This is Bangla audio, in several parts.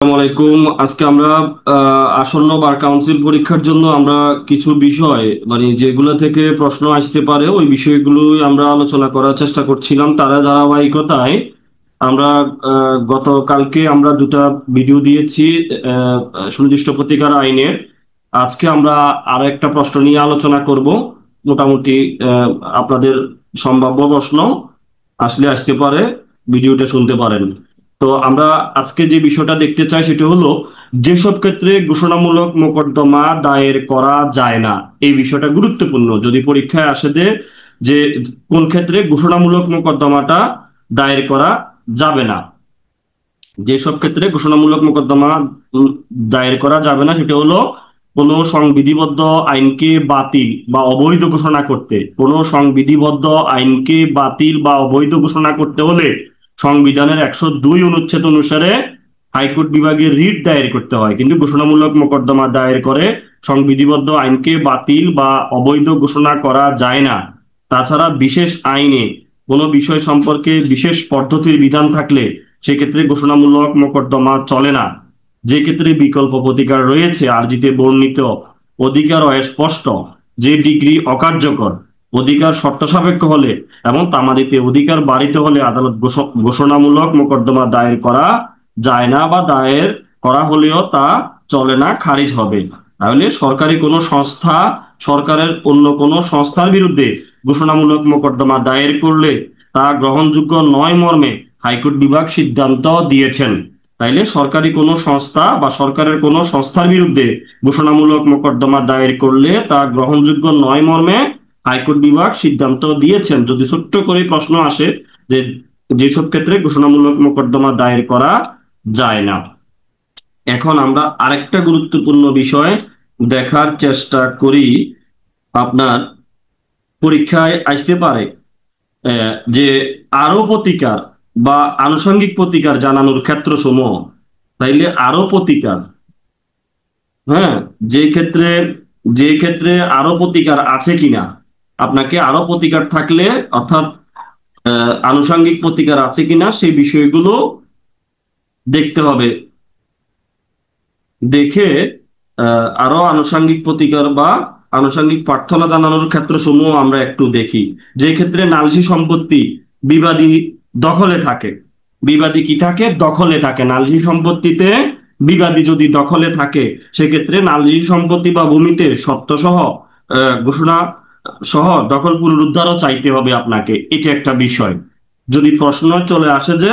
আসসালামু আলাইকুম। আজকে আমরা আসন্ন বার কাউন্সিল পরীক্ষার জন্য আমরা কিছু বিষয় মানে যেগুলো থেকে প্রশ্ন আসতে পারে ওই বিষয়গুলো আমরা আলোচনা করার চেষ্টা করছিলাম। তার ধারাবাহিকতায় আমরা গতকালকে আমরা দুটা ভিডিও দিয়েছি সুনির্দিষ্ট প্রতিকার আইনের। আজকে আমরা আর একটা প্রশ্ন নিয়ে আলোচনা করব। মোটামুটি আপনাদের সম্ভাব্য প্রশ্ন আসলে আসতে পারে, ভিডিওটা শুনতে পারেন। তো আমরা আজকে যে বিষয়টা দেখতে চাই সেটা হলো যেসব ক্ষেত্রে ঘোষণামূলক মোকদ্দমা দায়ের করা যায় না। এই বিষয়টা গুরুত্বপূর্ণ, যদি পরীক্ষায় আসে যে কোন ক্ষেত্রে ঘোষণামূলক মোকদ্দমাটা দায়ের করা যাবে না। যেসব ক্ষেত্রে ঘোষণামূলক মোকদ্দমা দায়ের করা যাবে না সেটা হলো কোনো সংবিধিবদ্ধ আইনকে বাতিল বা অবৈধ ঘোষণা করতে। কোনো সংবিধিবদ্ধ আইনকে বাতিল বা অবৈধ ঘোষণা করতে হলে সংবিধানের 102 অনুচ্ছেদ অনুসারে হাইকোর্ট বিভাগে রিট দায়ের করতে হয়, কিন্তু ঘোষণামূলক মোকদ্দমা দায়ের করে সংবিধিবদ্ধ আইনকে বাতিল বা অবৈধ ঘোষণা করা যায় না। তাছাড়া বিশেষ আইনে কোনো বিষয় সম্পর্কে বিশেষ পদ্ধতির বিধান থাকলে সেক্ষেত্রে ঘোষণামূলক মোকদ্দমা চলে না। যে ক্ষেত্রে বিকল্প প্রতিকার রয়েছে, আর্জিতে বর্ণিত অধিকার অস্পষ্ট, যে ডিগ্রি অকার্যকর, অধিকার শর্ত সাপেক্ষ হলে এবং তামাদিতে অধিকার বাড়িতে হলে আদালত ঘোষণামূলক মোকদ্দমা দায়ের করা যায় না, বা দায়ের করা হলেও তা চলে না, খারিজ হবে। তাহলে সরকারি কোনো সংস্থা সরকারের অন্য কোনো সংস্থার বিরুদ্ধে ঘোষণামূলক মোকদ্দমা দায়ের করলে তা গ্রহণযোগ্য নয় মর্মে হাইকোর্ট বিভাগ সিদ্ধান্ত দিয়েছেন। তাইলে সরকারি কোনো সংস্থা বা সরকারের কোনো সংস্থার বিরুদ্ধে ঘোষণামূলক মোকদ্দমা দায়ের করলে তা গ্রহণযোগ্য নয় মর্মে হাইকোর্ট বিভাগ সিদ্ধান্ত দিয়েছেন। যদি ছোট্ট করে প্রশ্ন আসে যে যেসব ক্ষেত্রে ঘোষণামূলক মোকদ্দমা দায়ের করা যায় না। এখন আমরা আরেকটা গুরুত্বপূর্ণ বিষয় দেখার চেষ্টা করি। আপনার পরীক্ষায় আসতে পারে যে আরো প্রতিকার বা আনুষঙ্গিক প্রতিকার জানানোর ক্ষেত্রসমূহ। তাইলে আরো প্রতিকার, হ্যাঁ, যে ক্ষেত্রে যে ক্ষেত্রে আরো প্রতিকার আছে কিনা, আপনাকে আরো প্রতিকার থাকলে অর্থাৎ আনুষঙ্গিক প্রতিকার আছে কিনা সেই বিষয়গুলো দেখতে হবে। দেখে আরো আনুষঙ্গিক প্রতিকার বা আনুষঙ্গিক প্রার্থনা জানানোর ক্ষেত্রসমূহ আমরা একটু দেখি। যে ক্ষেত্রে নালসি সম্পত্তি বিবাদী দখলে থাকে, বিবাদী কি থাকে? দখলে থাকে। নালসি সম্পত্তিতে বিবাদী যদি দখলে থাকে সেক্ষেত্রে নালসি সম্পত্তি বা ভূমিতে সত্ত্ব সহ ঘোষণা সহ দখল পুনরুদ্ধারও চাইতে হবে আপনাকে। এটা একটা বিষয়। যদি প্রশ্ন চলে আসে যে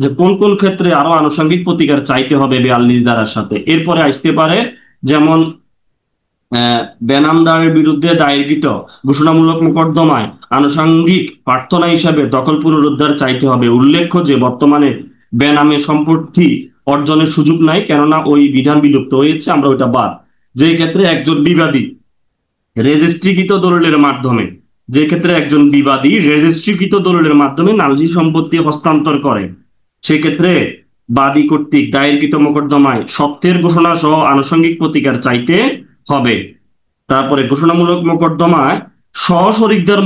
যে কোন কোন ক্ষেত্রে আরো আনুষঙ্গিক প্রতিকার চাইতে হবে 42 ধারার সাথে, এরপরে আসতে পারে যেমন বেনামদারের বিরুদ্ধে দায়েরকৃত ঘোষণামূলক মোকদ্দমায় আনুষঙ্গিক প্রার্থনা হিসাবে দখল পুনরুদ্ধার চাইতে হবে। উল্লেখ্য যে বর্তমানে বেনামে সম্পত্তি অর্জনের সুযোগ নাই, কেননা ওই বিধান বিলুপ্ত হয়েছে, আমরা ওইটা বাদ। যে ক্ষেত্রে একজন বিবাদী রেজিস্ট্রিকৃত দলিলের মাধ্যমে যে ক্ষেত্রে একজন বিবাদী রেজিস্ট্রিকৃত দলিলের মাধ্যমে নালজি সম্পত্তি হস্তান্তর করে সেক্ষেত্রে বাদী কর্তৃক দায়েরকৃত মোকদ্দমায় সত্যের ঘোষণা সহ আনুষঙ্গিক প্রতিকার চাইতে হবে। তারপরে ঘোষণামূলক মোকদ্দমায় সহশরিকদের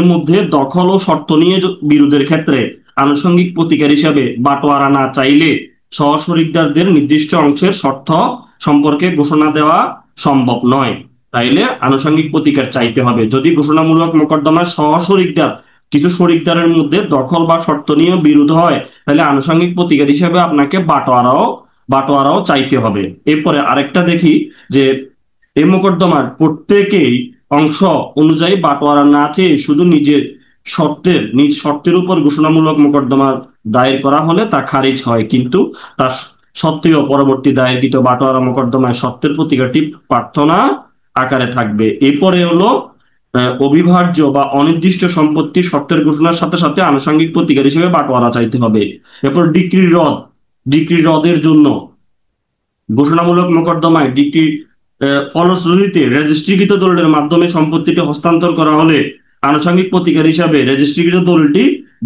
মধ্যে দখল ও শর্ত নিয়ে বিরোধের ক্ষেত্রে আনুষঙ্গিক প্রতিকার হিসাবে বাটোয়ারা না চাইলে সহশরিকদারদের নির্দিষ্ট অংশের শর্ত সম্পর্কে ঘোষণা দেওয়া সম্ভব নয়। তাইলে আনুষঙ্গিক প্রতিকার চাইতে হবে। যদি ঘোষণামূলক মোকদ্দমায় সহশরিকদার কিছু শরিকদারের মধ্যে দখল বা শর্ত নিয়ে বিরোধ হয় তাহলে আনুষঙ্গিক প্রতিকার হিসেবে আপনাকে বাটোয়ারাও চাইতে হবে। এরপরে আরেকটা দেখি যে এই মোকদ্দমার প্রত্যেকেই অংশ অনুযায়ী বাটোয়ারা না চেয়ে শুধু নিজ শর্তের উপর ঘোষণামূলক মোকদ্দমা দায়ের করা হলে তা খারিজ হয়, কিন্তু তার সত্ত্বেও পরবর্তী দায়েরকৃত বাটোয়ারা মোকদ্দমায় সত্যের প্রতিকারটি প্রার্থনা আকারে থাকবে। এরপরে হলো অবিভাজ্য বা অনির্দিষ্ট সম্পত্তি শর্তের ঘোষণার সাথে সাথে আনুষঙ্গিক প্রতিকার হিসেবে বাটোয়ারা চাইতে হবে। এরপর ডিক্রি রদের জন্য ঘোষণামূলক মোকদ্দমায় ডিক্রি ফলশ্রুতিতে রেজিস্ট্রিকৃত দলিলের মাধ্যমে সম্পত্তিটি হস্তান্তর করা হলে আনুষঙ্গিক প্রতিকার হিসাবে রেজিস্ট্রিকৃত দলিলটি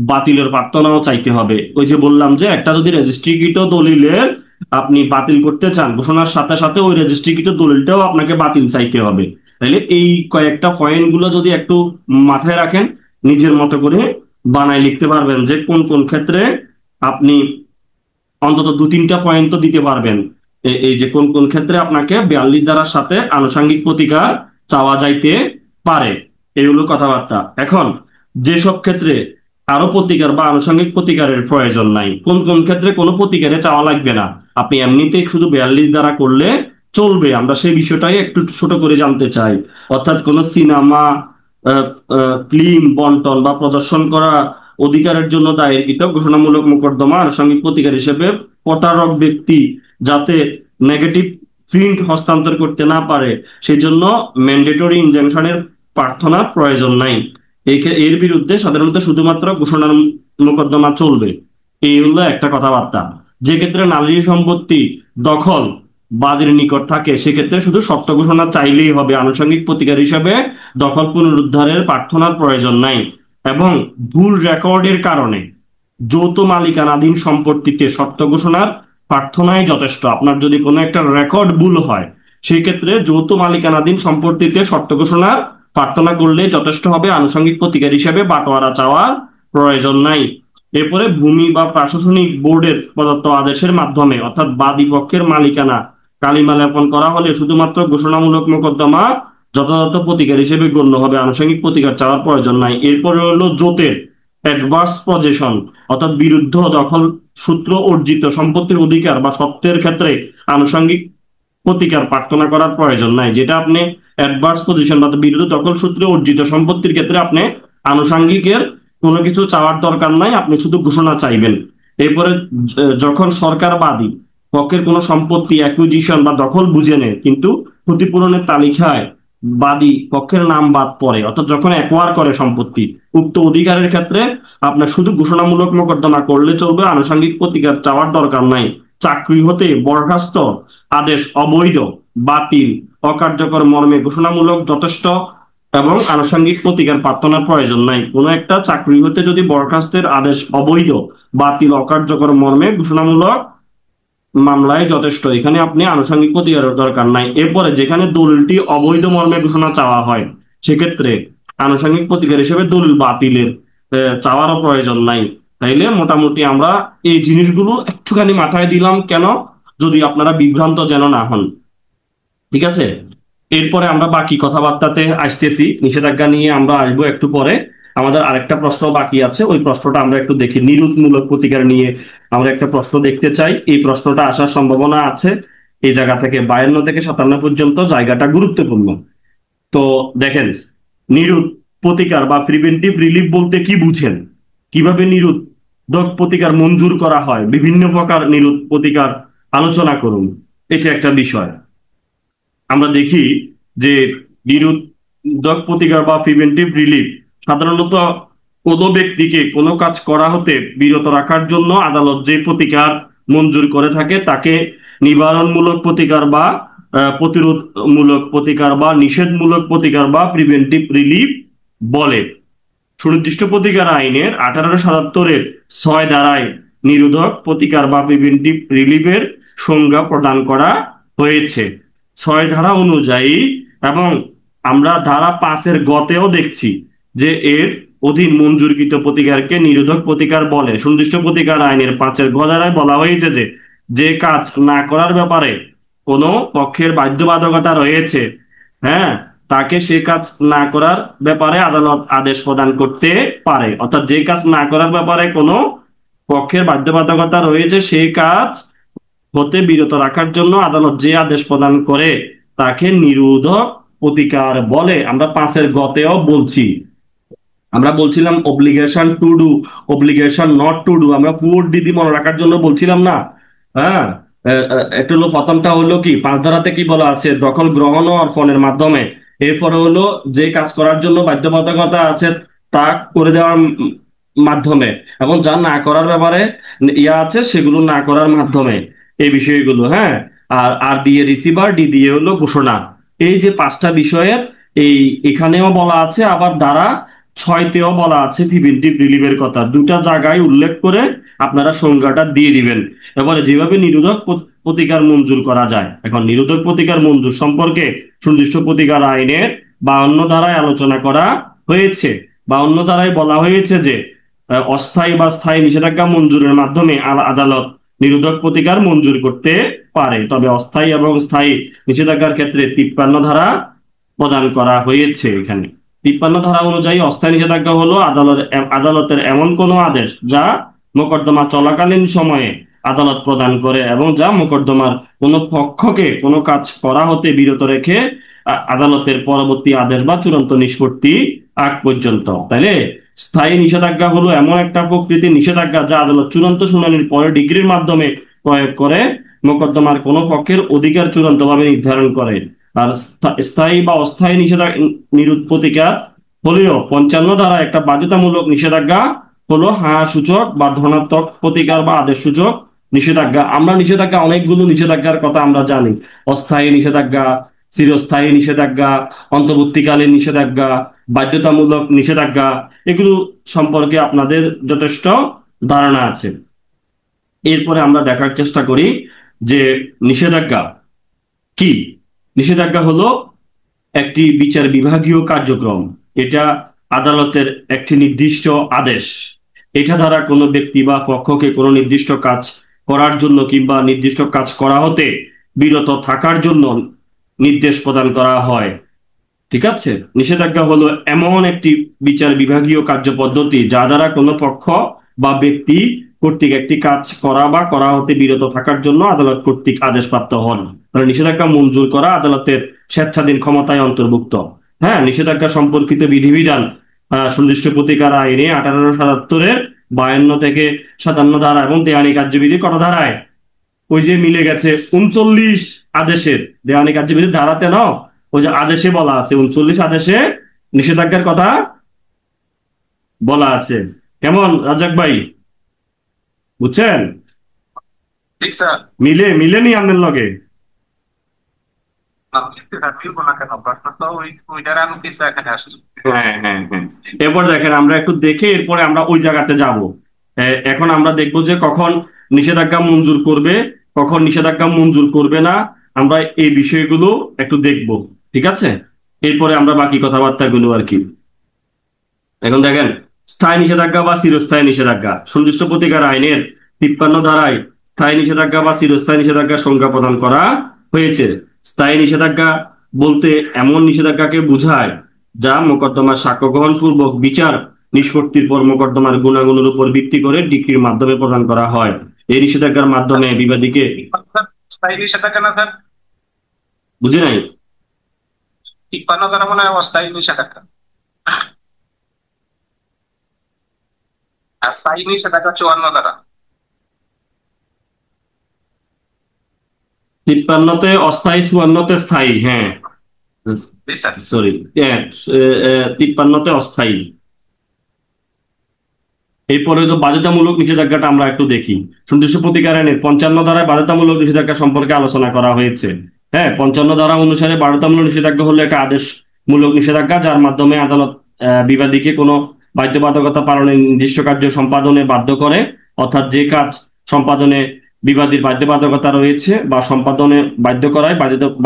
বাতিলের প্রার্থনাও চাইতে হবে। ওই যে বললাম যে একটা যদি রেজিস্ট্রিকৃত দলিলের আপনি বাতিল করতে চান, ঘোষণার সাথে সাথে ওই রেজিস্ট্রিকৃত দলিলটাও আপনাকে বাতিল চাইতে হবে। তাহলে এই কয়েকটা পয়েন্ট গুলো যদি একটু মাথায় রাখেন, নিজের মতো করে বানায় লিখতে পারবেন যে কোন কোন ক্ষেত্রে আপনি অন্তত 2-3টা পয়েন্ট তো দিতে পারবেন এই যে কোন কোন ক্ষেত্রে আপনাকে 42 ধারার সাথে আনুষঙ্গিক প্রতিকার চাওয়া যাইতে পারে। এই হলো কথাবার্তা। এখন যেসব ক্ষেত্রে আরো প্রতিকার বা আনুষঙ্গিক প্রতিকারের প্রয়োজন নাই, কোন কোন ক্ষেত্রে কোনো প্রতিকারে চাওয়া লাগবে না, আপনি এমনিতেই শুধু 42 দ্বারা করলে চলবে, আমরা সেই বিষয়টাই একটু ছোট করে জানতে চাই। অর্থাৎ কোন সিনেমা, ফিল্ম বন্টন বা প্রদর্শন করা অধিকারের জন্য দায়েরকৃত ঘোষণামূলক মোকদ্দমা আনুষঙ্গিক প্রতিকার হিসেবে প্রতারক ব্যক্তি যাতে নেগেটিভ প্রিন্ট হস্তান্তর করতে না পারে সেই জন্য ম্যান্ডেটরি ইনজাংশনের প্রার্থনার প্রয়োজন নাই। এর বিরুদ্ধে সাধারণত শুধুমাত্র ঘোষণার মোকদ্দমা চলবে। এই হলো একটা কথাবার্তা। যে ক্ষেত্রে নারী সম্পত্তি দখল বাদীর নিকট থাকে সেক্ষেত্রে শুধু সত্য ঘোষণা চাইলেই হবে, আনুষঙ্গিক প্রতিকার হিসেবে দখল পুনরুদ্ধারের প্রার্থনার প্রয়োজন নাই। এবং ভুল রেকর্ডের কারণে যৌথ মালিকানাধীন সম্পত্তিতে সত্য ঘোষণার প্রার্থনাই যথেষ্ট। আপনার যদি কোনো একটা রেকর্ড ভুল হয় সেই ক্ষেত্রে যৌথ মালিকানাধীন সম্পত্তিতে সত্য ঘোষণার প্রার্থনা করলে যথেষ্ট হবে, আনুষঙ্গিক প্রতিকার হিসেবে বাটোয়ারা চাওয়ার প্রয়োজন নাই। এরপরে ভূমি বা প্রশাসনিক বোর্ডের প্রদত্ত আদেশের মাধ্যমে অর্থাৎ বাদী পক্ষের মালিকানা কালিমা লেপন করা হলে শুধুমাত্র ঘোষণামূলক মোকদ্দমা যথাযথ প্রতিকার হিসেবে গণ্য হবে, আনুষঙ্গিক প্রতিকার চাওয়ার প্রয়োজন নাই। এরপরে হলো জোতের অ্যাডভার্স পজেশন অর্থাৎ বিরুদ্ধ দখল সূত্র অর্জিত সম্পত্তির অধিকার বা সত্ত্বের ক্ষেত্রে আনুষঙ্গিক প্রতিকার প্রার্থনা করার প্রয়োজন নাই। যেটা আপনি অ্যাডভার্স পজিশন বা বিরুদ্ধ দখল সূত্রে অর্জিত সম্পত্তির ক্ষেত্রে আপনি আনুষঙ্গিকের কোনো কিছু চাওয়ার দরকার নাই, আপনি শুধু ঘোষণা চাইবেন। এরপরে যখন সরকার বাদী পক্ষের কোনো সম্পত্তি অ্যাকুইজিশন বা দখল বুঝে নেয় কিন্তু ক্ষতিপূরণের তালিকায় বাদী পক্ষের নাম বাদ পড়ে, অর্থাৎ যখন অ্যাকোয়ার করে সম্পত্তি, উক্ত অধিকারের ক্ষেত্রে আপনার শুধু ঘোষণামূলক মোকদ্দমা করলে চলবে, আনুষঙ্গিক প্রতিকার চাওয়ার দরকার নাই। চাকরি হতে বরখাস্ত আদেশ অবৈধ, বাতিল, অকার্যকর মর্মে ঘোষণামূলক যথেষ্ট এবং আনুষঙ্গিক প্রতিকার প্রার্থনার প্রয়োজন নাই। কোনো একটা চাকরি হতে যদি বরখাস্তের আদেশ অবৈধ, বাতিল, অকার্যকর মর্মে ঘোষণামূলক মামলায় যথেষ্ট, এখানে আপনি আনুষঙ্গিক প্রতিকারের দরকার নাই। এরপরে যেখানে দলিলটি অবৈধ মর্মে ঘোষণা চাওয়া হয় সেক্ষেত্রে আনুষঙ্গিক প্রতিকার হিসেবে দলিল বাতিলের চাওয়ারও প্রয়োজন নাই। তাইলে মোটামুটি আমরা এই জিনিসগুলো একটুখানি মাথায় দিলাম, কেন যদি আপনারা বিভ্রান্ত যেন না হন। ঠিক আছে, এরপরে আমরা বাকি কথাবার্তাতে আসতেছি, নিষেধাজ্ঞা নিয়ে আমরা আসবো একটু পরে। আমাদের আরেকটা প্রশ্ন বাকি আছে, ওই প্রশ্নটা আমরা একটু দেখি। নিরোধমূলক প্রতিকার নিয়ে আমরা একটা প্রশ্ন দেখতে চাই, এই প্রশ্নটা আসার সম্ভাবনা আছে। এই জায়গা থেকে 52 থেকে 57 পর্যন্ত জায়গাটা গুরুত্বপূর্ণ। তো দেখেন, নিরোধ প্রতিকার বা প্রিভেন্টিভ রিলিফ বলতে কি বুঝেন, কিভাবে নিরোধক প্রতিকার মঞ্জুর করা হয়, বিভিন্ন প্রকার নিরোধ প্রতিকার আলোচনা করুন, এটা একটা বিষয়। আমরা দেখি যে নিরোধক প্রতিকার বা প্রিভেন্টিভ রিলিফ সাধারণত কোনো ব্যক্তিকে কোনো কাজ করা হতে বিরত রাখার জন্য আদালত যে প্রতিকার মঞ্জুর করে থাকে তাকে নিবারণমূলক প্রতিকার বা প্রতিরোধমূলক প্রতিকার বা নিষেধমূলক প্রতিকার বা প্রিভেন্টিভ রিলিফ বলে। সুনির্দিষ্ট প্রতিকার আইনের 1877-এর 6 ধারায় নিরোধক প্রতিকার বা প্রিভেন্টিভ রিলিফের সংজ্ঞা প্রদান করা হয়েছে 6 ধারা অনুযায়ী, এবং আমরা ধারা 5-এর গতেও দেখছি যে এর অধীন মঞ্জুরকৃত প্রতিকারকে নিরোধক প্রতিকার বলে। সুনির্দিষ্ট প্রতিকার আইনের 5-এর গ ধারায় বলা হয়েছে যে যে কাজ না করার ব্যাপারে কোনো পক্ষের বাধ্যবাধকতা রয়েছে, হ্যাঁ, তাকে সে কাজ না করার ব্যাপারে আদালত আদেশ প্রদান করতে পারে। অর্থাৎ যে কাজ না করার ব্যাপারে কোনো পক্ষের বাধ্যবাধকতা রয়েছে সেই কাজ হতে বিরত রাখার জন্য আদালত যে আদেশ প্রদান করে তাকে নিরোধক প্রতিকার বলে। আমরা 5-এর গতেও বলছি, আমরা বলছিলাম obligation to do, obligation not to do, আমরা 4D মনে রাখার জন্য বলছিলাম না। হ্যাঁ, একটা হলো, প্রথমটা হলো কি 5 ধারাতে কি বলা আছে, দখল গ্রহণ ও অর্পণের মাধ্যমে। এরপরে হলো যে কাজ করার জন্য বাধ্যবাধকতা আছে তা করে দেওয়ার মাধ্যমে, এবং যা না করার ব্যাপারে ইয়া আছে সেগুলো না করার মাধ্যমে, এই বিষয়গুলো। হ্যাঁ, আর আর দিয়ে রিসিভার, ডি দিয়ে হলো ঘোষণা। এই যে 5টা বিষয়ের এই এখানেও বলা আছে, আবার ধারা 6-তেও বলা আছে প্রিভেন্টিভ রিলিফের কথা। দুটা জায়গায় উল্লেখ করে আপনারা সংজ্ঞাটা দিয়ে দিবেন। এবারে যেভাবে নিরোধক প্রতিকার মঞ্জুর করা যায়, এখন নিরোধক প্রতিকার মঞ্জুর সম্পর্কে সুনির্দিষ্ট প্রতিকার আইনের 52 ধারায় আলোচনা করা হয়েছে। 52 ধারায় বলা হয়েছে যে অস্থায়ী বা স্থায়ী নিষেধাজ্ঞা মঞ্জুরের মাধ্যমে আদালত নিরোধক প্রতিকার মঞ্জুর করতে পারে, তবে অস্থায়ী এবং স্থায়ী নিষেধাজ্ঞার ক্ষেত্রে 53 ধারা প্রদান করা হয়েছে। এখানে 53 ধারা অনুযায়ী অস্থায়ী নিষেধাজ্ঞা হলো আদালতের এমন কোনো আদেশ যা মোকদ্দমা চলাকালীন সময়ে আদালত প্রদান করে এবং যা মোকদ্দমার কোনো পক্ষকে কোনো কাজ করা হতে বিরত রেখে আদালতের পরবর্তী আদেশ বা চূড়ান্ত নিষ্পত্তি আগ পর্যন্ত। তাইলে স্থায়ী নিষেধাজ্ঞা হলো এমন একটা প্রকৃতির নিষেধাজ্ঞা যা আদালত চূড়ান্ত শুনানির পরে ডিগ্রির মাধ্যমে প্রয়োগ করে মোকদ্দমার কোনো পক্ষের অধিকার চূড়ান্তভাবে নির্ধারণ করে। আর স্থায়ী বা অস্থায়ী নিরোধ প্রতিকার হলেও 55 ধারা একটা বাধ্যতামূলক নিষেধাজ্ঞা হলো হ্যাঁ সূচক বা ধনাত্মক প্রতিকার বা আদেশ সূচক নিষেধাজ্ঞা। আমরা নিষেধাজ্ঞা অনেকগুলো নিষেধাজ্ঞার কথা আমরা জানি, অস্থায়ী নিষেধাজ্ঞা, চিরস্থায়ী নিষেধাজ্ঞা, অন্তর্বর্তীকালীন নিষেধাজ্ঞা, বাধ্যতামূলক নিষেধাজ্ঞা, এগুলো সম্পর্কে আপনাদের যথেষ্ট ধারণা আছে। এরপরে আমরা দেখার চেষ্টা করি যে নিষেধাজ্ঞা কি। নিষেধাজ্ঞা হলো একটি বিচার বিভাগীয় কার্যক্রম, এটা আদালতের একটি নির্দিষ্ট আদেশ। এটা দ্বারা কোনো ব্যক্তি বা পক্ষকে কোনো নির্দিষ্ট কাজ করার জন্য কিংবা নির্দিষ্ট কাজ করা হতে বিরত থাকার জন্য নির্দেশ প্রদান করা হয়। ঠিক আছে, নিষেধাজ্ঞা হলো এমন একটি বিচার বিভাগীয় কার্য পদ্ধতি যা দ্বারা কোনো পক্ষ বা ব্যক্তি কর্তৃক একটি কাজ করা বা করা হতে বিরত থাকার জন্য আদালত কর্তৃক আদেশপ্রাপ্ত হন। নিষেধাজ্ঞা মঞ্জুর করা আদালতের স্বেচ্ছাধীন ক্ষমতায় অন্তর্ভুক্ত। হ্যাঁ, নিষেধাজ্ঞা সম্পর্কিত বিধিবিধান সুনির্দিষ্ট প্রতিকার আইনে 1877-এর 52 থেকে 57 ধারা এবং দেওয়ানি কার্যবিধি কত ধারায় ওই যে মিলে গেছে 39 আদেশের দেওয়ানি কার্যবিধির ধারাতে না, ওই যে আদেশে বলা আছে 39 আদেশে নিষেধাজ্ঞার কথা বলা আছে। কেমন রাজাক ভাই, বুঝছেন? ঠিক স্যার। মিলেনি আপনার লগে? হ্যাঁ হ্যাঁ হ্যাঁ, এরপর দেখেন আমরা একটু দেখে এরপরে আমরা ওই জায়গাতে যাব। এখন আমরা দেখবো যে কখন নিষেধাজ্ঞা মঞ্জুর করবে, কখন নিষেধাজ্ঞা মঞ্জুর করবে না, আমরা এই বিষয়গুলো একটু দেখব। ঠিক আছে, এরপরে আমরা বাকি কথাবার্তাগুলো আর কি। এখন দেখেন, স্থায়ী নিষেধাজ্ঞা বা চিরস্থায়ী নিষেধাজ্ঞা সুনির্দিষ্ট প্রতিকার আইনের 53 ধারায় স্থায়ী নিষেধাজ্ঞা বা চিরস্থায়ী নিষেধাজ্ঞার সংজ্ঞা প্রদান করা হয়েছে। স্থায়ী নিষেধাজ্ঞা বলতে এমন নিষেধাজ্ঞাকে বোঝায় যা মোকদ্দমার সাক্ষ্য গ্রহণ পূর্বক বিচার নিষ্পত্তির পর মোকদ্দমার গুণাগুণের উপর ভিত্তি করে ডিক্রির মাধ্যমে প্রদান করা হয়। এই নিষেধাজ্ঞার মাধ্যমে বিবাদীকে স্থায়ী নিষেধাজ্ঞা না স্যার? বুঝি নাই। 53 ধারা মনে হয় অস্থায়ী নিষেধাজ্ঞা, আর স্থায়ী নিষেধাজ্ঞা 54 ধারা। 53-তে অস্থায়ী, 54-তে স্থায়ী। হ্যাঁ সরি, 53-তে অস্থায়ী। এরপরে তো বাধ্যতামূলক নিষেধাজ্ঞাটা আমরা একটু দেখি। সুনির্দিষ্ট প্রতিকার আইনের 55 ধারায় বাধ্যতামূলক নিষেধাজ্ঞা সম্পর্কে আলোচনা করা হয়েছে। হ্যাঁ, 55 ধারা অনুসারে বাধ্যতামূলক নিষেধাজ্ঞা হলো একটা আদেশমূলক নিষেধাজ্ঞা যার মাধ্যমে আদালত বিবাদীকে কোনো বাধ্যবাধকতা পালনের নির্দিষ্ট কার্য সম্পাদনে বাধ্য করে, অর্থাৎ যে কাজ সম্পাদনে বিবাদীর বাধ্যবাধকতা রয়েছে বা সম্পাদনে বাধ্য করায়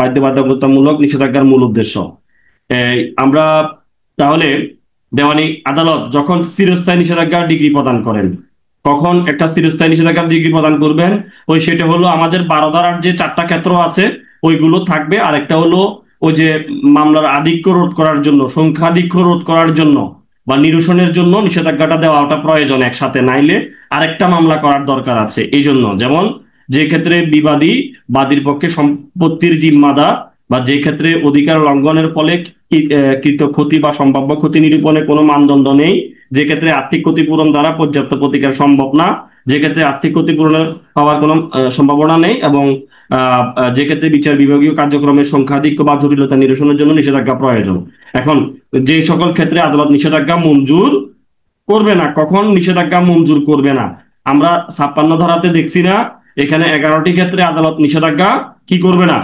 বাধ্যবাধকতামূলক নিষেধাজ্ঞার মূল উদ্দেশ্য। আমরা তাহলে দেওয়ানি আদালত যখন চিরস্থায়ী নিষেধাজ্ঞার ডিগ্রি প্রদান করেন, কখন একটা চিরস্থায়ী নিষেধাজ্ঞার ডিগ্রি প্রদান করবেন, ওই সেটা হলো আমাদের 12 ধারার যে 4টা ক্ষেত্র আছে ওইগুলো থাকবে। আরেকটা হলো ওই যে মামলার আধিক্য রোধ করার জন্য, সংখ্যাধিক্য রোধ করার জন্য বা নিরসনের জন্য নিষেধাজ্ঞাটা দেওয়াটা প্রয়োজন একসাথে, নাইলে আরেকটা মামলা করার দরকার আছে। এই জন্য যেমন যে ক্ষেত্রে বিবাদী বাদীর পক্ষে সম্পত্তির জিম্মাদার বা যে ক্ষেত্রে অধিকার লঙ্ঘনের ফলে কৃত ক্ষতি বা সম্ভাব্য ক্ষতি নিরূপণে কোনো মানদণ্ড নেই, যে ক্ষেত্রে আর্থিক ক্ষতিপূরণ দ্বারা পর্যাপ্ত প্রতিকার সম্ভব না, যে ক্ষেত্রে আর্থিক ক্ষতিপূরণের পাওয়ার কোনো সম্ভাবনা নেই, এবং যে ক্ষেত্রে বিচার বিভাগীয় কার্যক্রমের সংখ্যাধিক্য বা জটিলতা নিরসনের জন্য নিষেধাজ্ঞা প্রয়োজন। এখন যে সকল ক্ষেত্রে আদালত নিষেধাজ্ঞা মঞ্জুর করবে না, কখন নিষেধাজ্ঞা মঞ্জুর করবে না, আমরা 56 ধারাতে দেখছি না, এখানে 11টি ক্ষেত্রে আদালত নিষেধাজ্ঞা কি করবে না,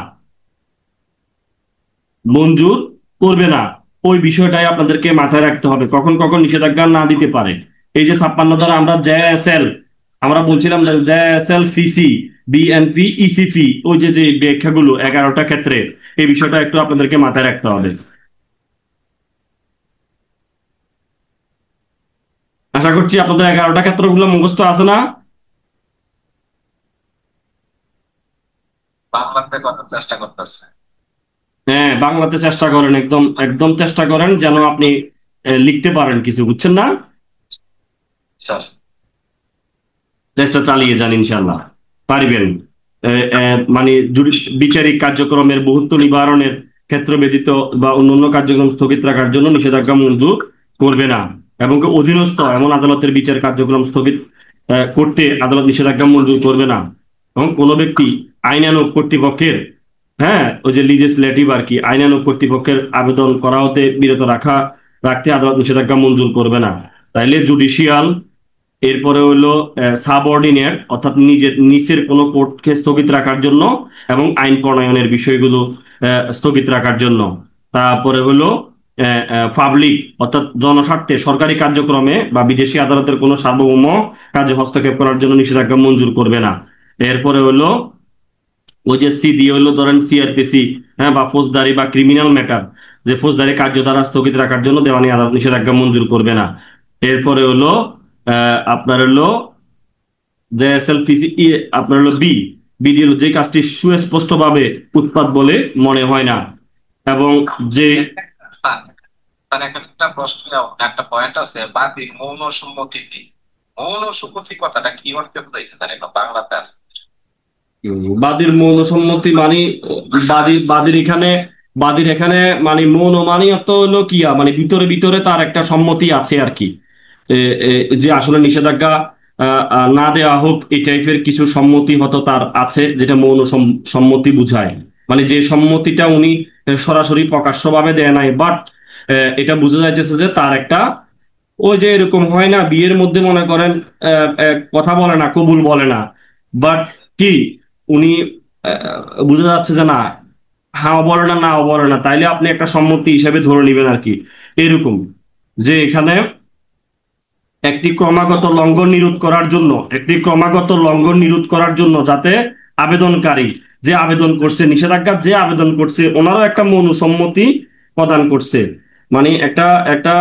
মঞ্জুর করবে না। ওই বিষয়টাই আপনাদেরকে মাথায় রাখতে হবে, কখন কখন নিষেধাজ্ঞা না দিতে পারে। এই যে 56 ধারা আমরা জেএসএল, আমরা বলছিলাম জেএসএল ফিসি বিএনপি ইসিপি, ওই যে যে ব্যাখ্যাগুলো 11টা ক্ষেত্রে, এই বিষয়টা একটু আপনাদেরকে মাথায় রাখতে হবে। আশা করছি আপনাদের 11টা ক্ষেত্রগুলো মুখস্থ আছে না? বাংলাতে করার চেষ্টা করতেছে। হ্যাঁ, বাংলাতে চেষ্টা করেন, একদম একদম চেষ্টা করেন যেন আপনি লিখতে পারেন কিছু, বুঝছেন না? স্যার। চেষ্টা চালিয়ে যান, ইনশাল্লাহ পারবেন। মানে বিচারিক কার্যক্রমের বহুত্ব নিবারণের ক্ষেত্র ব্যতীত বা অন্যান্য কার্যক্রম স্থগিত রাখার জন্য নিষেধাজ্ঞা মঞ্জুর করবে না, এবং অধীনস্থ এমন আদালতের বিচার কার্যক্রম স্থগিত করতে আদালত নিষেধাজ্ঞা মঞ্জুর করবে না। এবং কোনো ব্যক্তি আইনানুগ কর্তৃপক্ষের, হ্যাঁ ওই যে লিজিসলেটিভ আর কি, আইনানুগ কর্তৃপক্ষের আবেদন করা হতে বিরত রাখতে আদালত নিষেধাজ্ঞা মঞ্জুর করবে না। তাইলে জুডিশিয়াল, এরপরে হলো সাবঅর্ডিনেট অর্থাৎ নিজের নিচের কোনো কোর্টকে স্থগিত রাখার জন্য এবং আইন প্রণয়নের বিষয়গুলো স্থগিত রাখার জন্য। তারপরে হলো পাবলিক অর্থাৎ জনস্বার্থে সরকারি কার্যক্রমে বা বিদেশি আদালতের কোনো সার্বভৌম কাজে হস্তক্ষেপ করার জন্য নিষেধাজ্ঞা মঞ্জুর করবে না। এরপরে হলো ওই যে সি দিয়ে হলো ধরেন সিআরপিসি, হ্যাঁ, বা ফৌজদারি বা ক্রিমিনাল ম্যাটার, যে ফৌজদারি কার্যধারা স্থগিত রাখার জন্য দেওয়ানি আদালত নিষেধাজ্ঞা মঞ্জুর করবে না। এরপরে হলো আপনার হলো যে এসএলপিসি, আপনার হলো বি, বিডি হলো যে কাজটি সুস্পষ্টভাবে উৎপাদ বলে মনে হয় না, এবং যে স্যার, স্যার, এখানে একটা প্রশ্ন, একটা পয়েন্ট আছে, বাদী মৌন সম্মতি কি? মৌন সম্মতি কথাটা কি অর্থে বুঝাইছে স্যার? এটা বাংলাতে আছে। বাদীর মৌন সম্মতি মানে বাদীর এখানে মানে মৌন মানে অর্থ হলো কিয়া, মানে ভিতরে ভিতরে তার একটা সম্মতি আছে আর কি। এ, এ, যে আসলে নিষেধাজ্ঞা না দেওয়া হোক এই টাইপের কিছু সম্মতি হয়তো তার আছে, যেটা মৌন সম্মতি বুঝায়। মানে যে সম্মতিটা উনি সরাসরি প্রকাশ্যভাবে দেয় নাই, বাট এটা বোঝা যাইতেছে যে তার একটা, ওই যে এরকম হয় না বিয়ের মধ্যে মনে করেন কথা বলে না, কবুল বলে না, বাট কি উনি বোঝা যাচ্ছে যে না, হ্যাঁ বলে না, নাও বলে না, তাইলে আপনি একটা সম্মতি হিসেবে ধরে নেবেন আর কি। এরকম যে এখানে একটি ক্রমাগত লঙ্ঘন নিরোধ করার জন্য যাতে আবেদনকারী, যে আবেদন করছে নিষেধাজ্ঞা, যে আবেদন করছে ওনারও একটা মৌন সম্মতি প্রদান করছে, মানে একটা একটা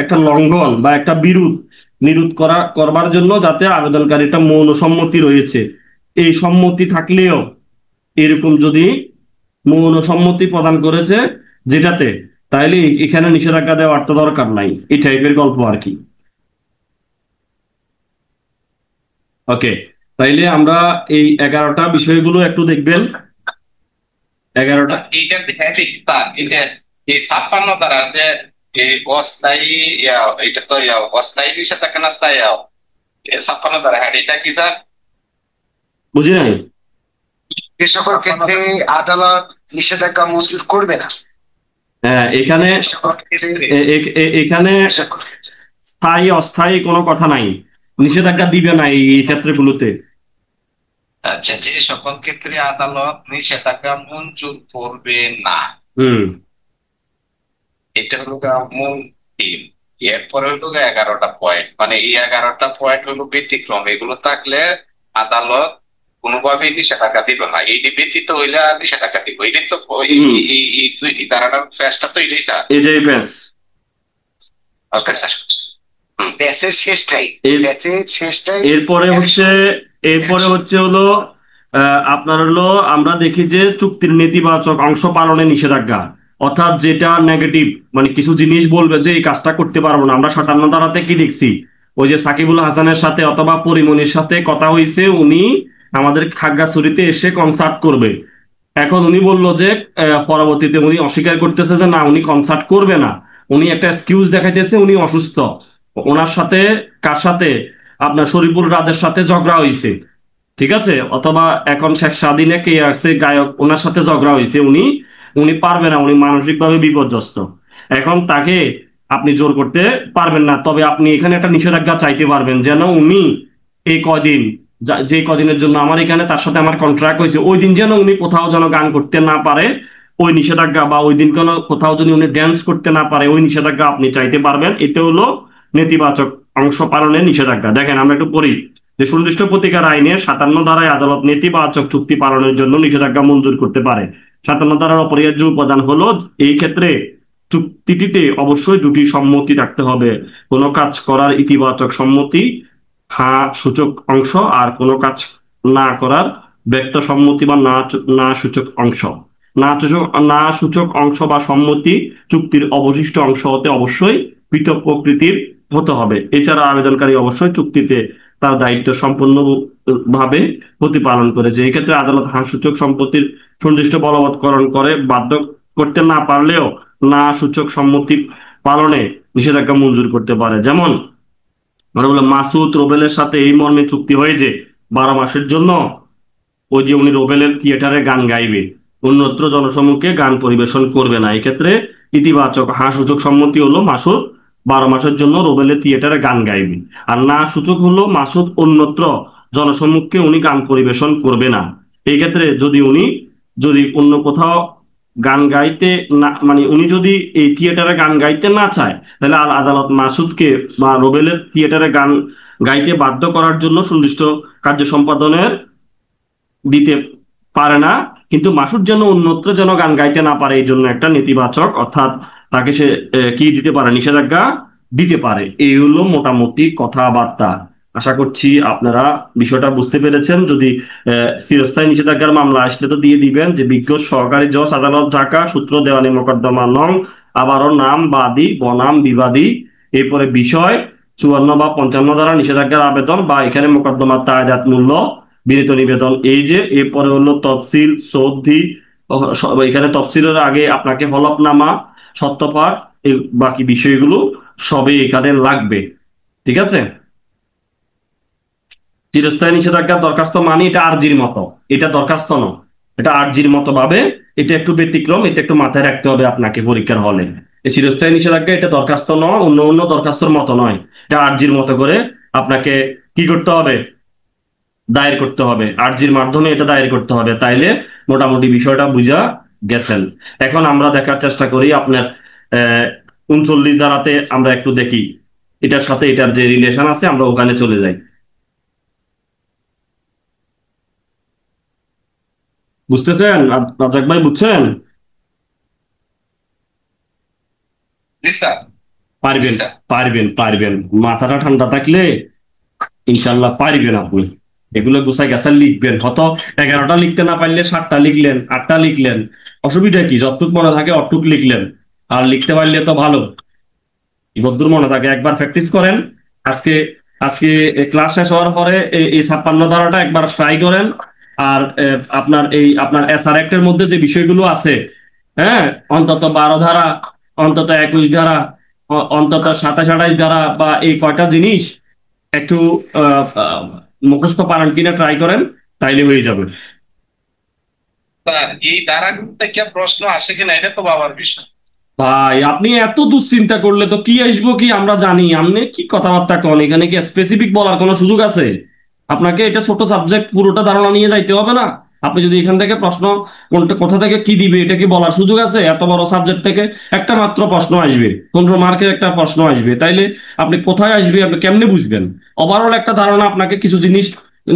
একটা লঙ্ঘন বা একটা নিরোধ করবার জন্য যাতে আবেদনকারী একটা মৌন সম্মতি রয়েছে, এই সম্মতি থাকলেও এরকম যদি মৌন সম্মতি প্রদান করেছে যেটাতে, তাইলে এখানে নিষেধাজ্ঞা দেওয়ার তো দরকার নাই, এই টাইপের গল্প আর কি। ওকে, তাইলে আমরা এই 11টা বিষয়গুলো একটু দেখবেন। 11টা, এইটা হ্যাঁ ঠিক স্যার, এই যে এই 56 ধারা যে এই অস্থায়ী এটা তো অস্থায়ী নিষেধাজ্ঞা না স্থায়ী 56 ধারা, হ্যাঁ এটা কি স্যার? বুঝি নাই। যে সকল ক্ষেত্রে আদালত নিষেধাজ্ঞা মঞ্জুর করবে না, হ্যাঁ, এখানে যে সকল ক্ষেত্রে এখানে স্থায়ী অস্থায়ী কোনো কথা নাই, নিষেধাজ্ঞা দিবে না এই ক্ষেত্রগুলোতে। আচ্ছা, যে সকল ক্ষেত্রে আদালত নিষেধাজ্ঞা মঞ্জুর করবে না, হুম। এটা হলো মূল থিম। এরপরে হলো 11টা পয়েন্ট, মানে এই 11টা পয়েন্ট হলো ব্যতিক্রম, এগুলো থাকলে আদালত কোনোভাবেই নিষেধাজ্ঞা দিবে না। এই ব্যতীত হইলে আর নিষেধাজ্ঞা দিব, এটাই তো এই ধারাটার ফ্যাসটা তো এটাই স্যার। এটাই ব্যাস। Okay sir. ব্যাসের শেষটাই, ব্যাসের শেষটাই। এরপরে হচ্ছে হলো আপনার হলো আমরা দেখি যে চুক্তির নেতিবাচক অংশ পালনে নিষেধাজ্ঞা, অর্থাৎ যেটা নেগেটিভ, মানে কিছু জিনিস বলবে যে এই কাজটা করতে পারবো না। আমরা 57 ধারাতে কি দেখছি, ওই যে সাকিবুল হাসানের সাথে অথবা পরিমনির সাথে কথা হয়েছে, উনি আমাদের খাগড়াছড়িতে এসে কনসার্ট করবে। এখন উনি বললো যে পরবর্তীতে উনি অস্বীকার করতেছে যে না, উনি কনসার্ট করবে না, উনি একটা এক্সকিউজ দেখাইতেছে, উনি অসুস্থ। ওনার সাথে কার সাথে, আপনার শরীফুল রাজের সাথে ঝগড়া হয়েছে, ঠিক আছে, অথবা এখন শেখ স্বাধীনে কে আছে গায়ক, ওনার সাথে ঝগড়া হয়েছে, উনি উনি পারবে না, উনি মানসিকভাবে বিপর্যস্ত। এখন তাকে আপনি জোর করতে পারবেন না, তবে আপনি এখানে একটা নিষেধাজ্ঞা চাইতে পারবেন যেন উনি এই কদিন, যে কদিনের জন্য আমার এখানে তার সাথে আমার কন্ট্রাক্ট হয়েছে, ওই দিন যেন উনি কোথাও যেন গান করতে না পারে, ওই নিষেধাজ্ঞা, বা ওই দিন কোনো কোথাও যদি উনি ড্যান্স করতে না পারে, ওই নিষেধাজ্ঞা আপনি চাইতে পারবেন। এতে হলো নেতিবাচক অংশ পালনের নিষেধাজ্ঞা। দেখেন আমরা একটু পড়ি যে সুনির্দিষ্ট প্রতিকার আইনের 57 ধারায় আদালত নেতিবাচক চুক্তি পালনের জন্য নিষেধাজ্ঞা মঞ্জুর করতে পারে। 57 ধারার অপরিহার্য উপাদান হলো এই ক্ষেত্রে চুক্তিটিতে অবশ্যই দুটি সম্মতি থাকতে হবে, কোনো কাজ করার ইতিবাচক সম্মতি হ্যাঁ সূচক অংশ, আর কোনো কাজ না করার ব্যক্ত সম্মতি বা না সূচক অংশ। না সূচক অংশ বা সম্মতি চুক্তির অবশিষ্ট অংশ হতে অবশ্যই পৃথক প্রকৃতির হতে হবে। এছাড়া আবেদনকারী অবশ্যই চুক্তিতে তার দায়িত্ব সম্পূর্ণ ভাবে প্রতিপালন করেছে। এই ক্ষেত্রে আদালত সূচক সম্পত্তির সুনির্দিষ্ট বলবৎকরণ করে বাধ্য করতে না পারলেও না সূচক সম্মতি পালনে নিষেধাজ্ঞা মঞ্জুর করতে পারে। যেমন আমরা বললাম মাসুদ রোবেলের সাথে এই মর্মে চুক্তি হয়েছে 12 মাসের জন্য ওই যে উনি রোবেলের থিয়েটারে গান গাইবে, অন্যত্র জনসমক্ষে গান পরিবেশন করবে না। এক্ষেত্রে ইতিবাচক সূচক সম্মতি হলো মাসুদ 12 মাসের জন্য রোবেলের থিয়েটারে গান গাইবে, আর না সূচক হলো মাসুদ অন্যত্র জনসমক্ষে উনি গান পরিবেশন করবে না। এই ক্ষেত্রে যদি অন্য কোথাও গান গাইতে না, মানে উনি যদি এই থিয়েটারে গান গাইতে না চায়, তাহলে আদালত মাসুদকে বা রোবেলের থিয়েটারে গান গাইতে বাধ্য করার জন্য সুনির্দিষ্ট কার্য সম্পাদনের দিতে পারে না, কিন্তু মাসুদ যেন অন্যত্র যেন গান গাইতে না পারে এই জন্য একটা নেতিবাচক, অর্থাৎ তাকে সে কি দিতে পারে, নিষেধাজ্ঞা দিতে পারে। এই হলো মোটামুটি কথাবার্তা। আশা করছি আপনারা বিষয়টা বুঝতে পেরেছেন। যদি চিরস্থায়ী নিষেধাজ্ঞার মামলা আসলে তো দিয়ে দিবেন যে বিজ্ঞ সহকারী জজ আদালত ঢাকা, সূত্র দেওয়ানি মোকদ্দমা নং, আবারও নাম বাদী বনাম বিবাদী, এরপরে বিষয় 54 বা 55 দ্বারা নিষেধাজ্ঞার আবেদন বা এখানে মোকদ্দমার তাজাত মূল্য বিনীত নিবেদন। এই যে এরপরে হলো তফসিল সৌদ্ধি, এখানে তফসিলের আগে আপনাকে হলফনামা সত্যপাঠ, এই বাকি বিষয়গুলো সবই এখানে লাগবে। ঠিক আছে। চিরস্থায়ী নিষেধাজ্ঞার দরখাস্ত মানে এটা আরজির মতো, এটা দরখাস্ত নয়, এটা আরজির মতো ভাবে, এটা একটু ব্যতিক্রম, এটা একটু মাথায় রাখতে হবে আপনাকে পরীক্ষার হলে। এই চিরস্থায়ী নিষেধাজ্ঞা এটা দরখাস্ত নয়, অন্য অন্য দরখাস্তর মতো নয়, এটা আরজির মতো করে আপনাকে কি করতে হবে, দায়ের করতে হবে, আরজির মাধ্যমে এটা দায়ের করতে হবে। তাইলে মোটামুটি বিষয়টা বুঝা গেছেন। এখন আমরা দেখার চেষ্টা করি আপনার 39 ধারাতে আমরা একটু দেখি এটার সাথে এটার যে রিলেশন আছে, আমরা ওখানে চলে যাই। বুঝতেছেন রাজাক ভাই, বুঝছেন? জি স্যার। পারবেন স্যার পারবেন পারবেন, মাথাটা ঠান্ডা থাকলে ইনশাল্লাহ পারবেন আপনি। এগুলো গুছাই গাছা লিখবেন, হয়তো 11টা লিখতে না পারলে 7টা লিখলেন, 8টা লিখলেন, অসুবিধা কি? যতটুক মনে থাকে অতটুক লিখলেন, আর লিখতে পারলে তো ভালো, যতদূর মনে থাকে একবার প্র্যাকটিস করেন। আজকে আজকে ক্লাস শেষ হওয়ার পরে এই 56 ধারাটা একবার ট্রাই করেন। আর আপনার এসআর অ্যাক্টের মধ্যে যে বিষয়গুলো আছে, হ্যাঁ, অন্তত 12 ধারা, অন্তত 21 ধারা, অন্তত 27 28 ধারা, বা এই কয়টা জিনিস একটু মুখস্থ পারেন কিনা ট্রাই করেন, তাইলে হয়ে যাবে। স্যার, এই ধারাগুলো থেকে প্রশ্ন আসে কিনা এটা তো বাবার বিষয়। ভাই আপনি এত দুশ্চিন্তা করলে তো কি আসবো কি আমরা জানি, আপনি কি কথাবার্তা কন? এখানে কি স্পেসিফিক বলার কোনো সুযোগ আছে? আপনাকে এটা ছোট সাবজেক্ট, পুরোটা ধারণা নিয়ে যাইতে হবে না? আপনি যদি এখান থেকে প্রশ্ন কোনটা কোথা থেকে কি দিবে এটা কি বলার সুযোগ আছে? এত বড় সাবজেক্ট থেকে একটা মাত্র প্রশ্ন আসবে, 15 মার্কের একটা প্রশ্ন আসবে, তাইলে আপনি কোথায় আসবে, আপনি কেমনে বুঝবেন? ওভারঅল একটা ধারণা আপনাকে কিছু জিনিস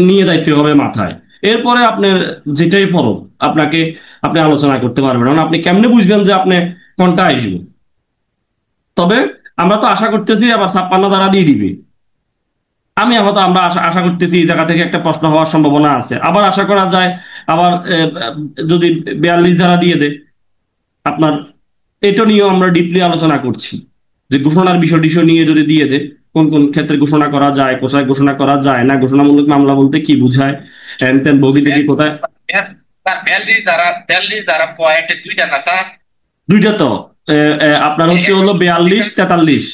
নিয়ে যাইতে হবে মাথায়। এরপরে আপনার যেটাই পড়ো আপনি আলোচনা করতে পারবেন, কারণ আপনি কেমনে বুঝবেন যে আপনি কোনটা আসবে? তবে আমরা তো আশা করতেছি আবার 56 দ্বারা দিয়ে দিবে। আমরা আশা করতেছি এই জায়গা থেকে একটা প্রশ্ন হওয়ার সম্ভাবনা আছে। আবার আশা করা যায় আবার যদি 42 ধারা দিয়ে দেয় আপনার, এটা নিয়েও আমরা ডিপলি আলোচনা করছি যে ঘোষণার বিষয় টিষয় নিয়ে যদি দিয়ে দেয়, কোন কোন ক্ষেত্রে ঘোষণা করা যায়, কোথায় ঘোষণা করা যায় না, ঘোষণামূলক মামলা বলতে কি বুঝায়, হ্যান ত্যান বগিতে কি কোথায়। স্যার, 42 ধারা পয়েন্টে দুইটা না স্যার? দুইটা তো আপনার হচ্ছে হলো 42 43।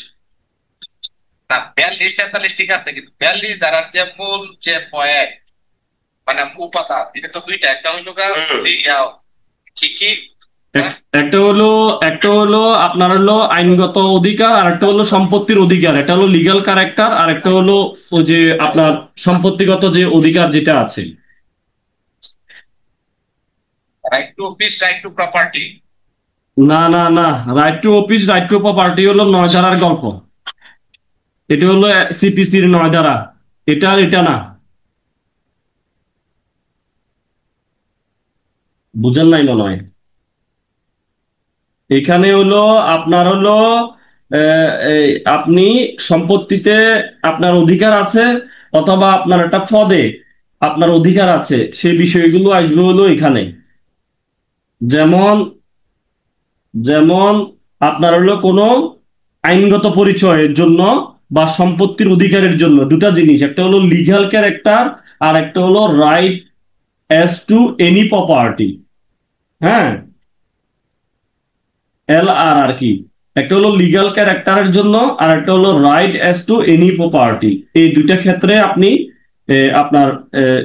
না, 42 43 ঠিক আছে, কিন্তু 42 ধারার যে মূল যে পয়েন্ট মানে উপাদান, এটা তো দুইটা, একটা হইলো কি কি একটা হলো আপনার হলো আইনগত অধিকার, আর একটা হলো সম্পত্তির অধিকার, এটা হলো লিগ্যাল ক্যারেক্টার, আর একটা হলো ওই যে আপনার সম্পত্তিগত যে অধিকার যেটা আছে। Right to office, right two property. না না না, right to office right two property হলো 9 ধারার গল্প, এটা হলো সিপিসির 9 ধারা, এটা আর এটা না, বুঝেন নাই মনে হয়। এখানে হলো আপনার হলো আপনি সম্পত্তিতে আপনার অধিকার আছে, অথবা আপনার একটা পদে আপনার অধিকার আছে সেই বিষয়গুলো আসবে হলো এখানে। যেমন যেমন আপনার হলো কোনো আইনগত পরিচয়ের জন্য বা সম্পত্তির অধিকারের জন্য দুটা জিনিস, একটা হলো লিগ্যাল ক্যারেক্টার আর একটা হলো right as to any property. হ্যাঁ, আর কি, একটা হলো লিগ্যাল ক্যারেক্টারের জন্য আর একটা হলো right as to any property. এই দুইটা ক্ষেত্রে আপনি আপনার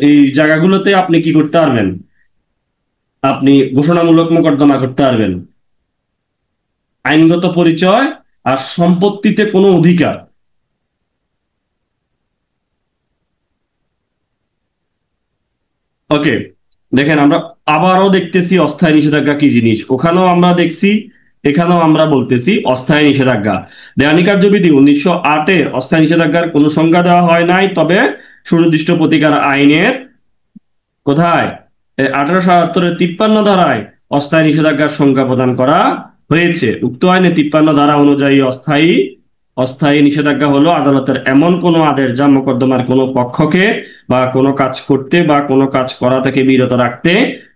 এই জায়গাগুলোতে আপনি কি করতে পারবেন, আপনি ঘোষণামূলক মোকদ্দমা করতে পারবেন। আইনগত পরিচয় আর সম্পত্তিতে কোনো অধিকার। ওকে, দেখেন আমরা আবারও দেখতেছি অস্থায়ী নিষেধাজ্ঞা কি জিনিস, ওখানেও আমরা দেখছি, এখানেও আমরা বলতেছি অস্থায়ী নিষেধাজ্ঞা। দেওয়ানি কার্যবিধি 1908-এ অস্থায়ী নিষেধাজ্ঞার কোনো সংজ্ঞা দেওয়া হয় নাই, তবে সুনির্দিষ্ট প্রতিকার আইনের কোথায় 1878-এর 53 ধারায় অস্থায়ী নিষেধাজ্ঞার সংজ্ঞা প্রদান করা হয়েছে। উক্ত আইনে 53 ধারা অনুযায়ী অস্থায়ী অস্থায়ী নিষেধাজ্ঞা হলো আদালতের এমন কোনো আদেশ যা মোকদ্দমার কোনো পক্ষকে বা কোনো কাজ করতে বা কোনো কাজ করা থেকে বিরত রাখতে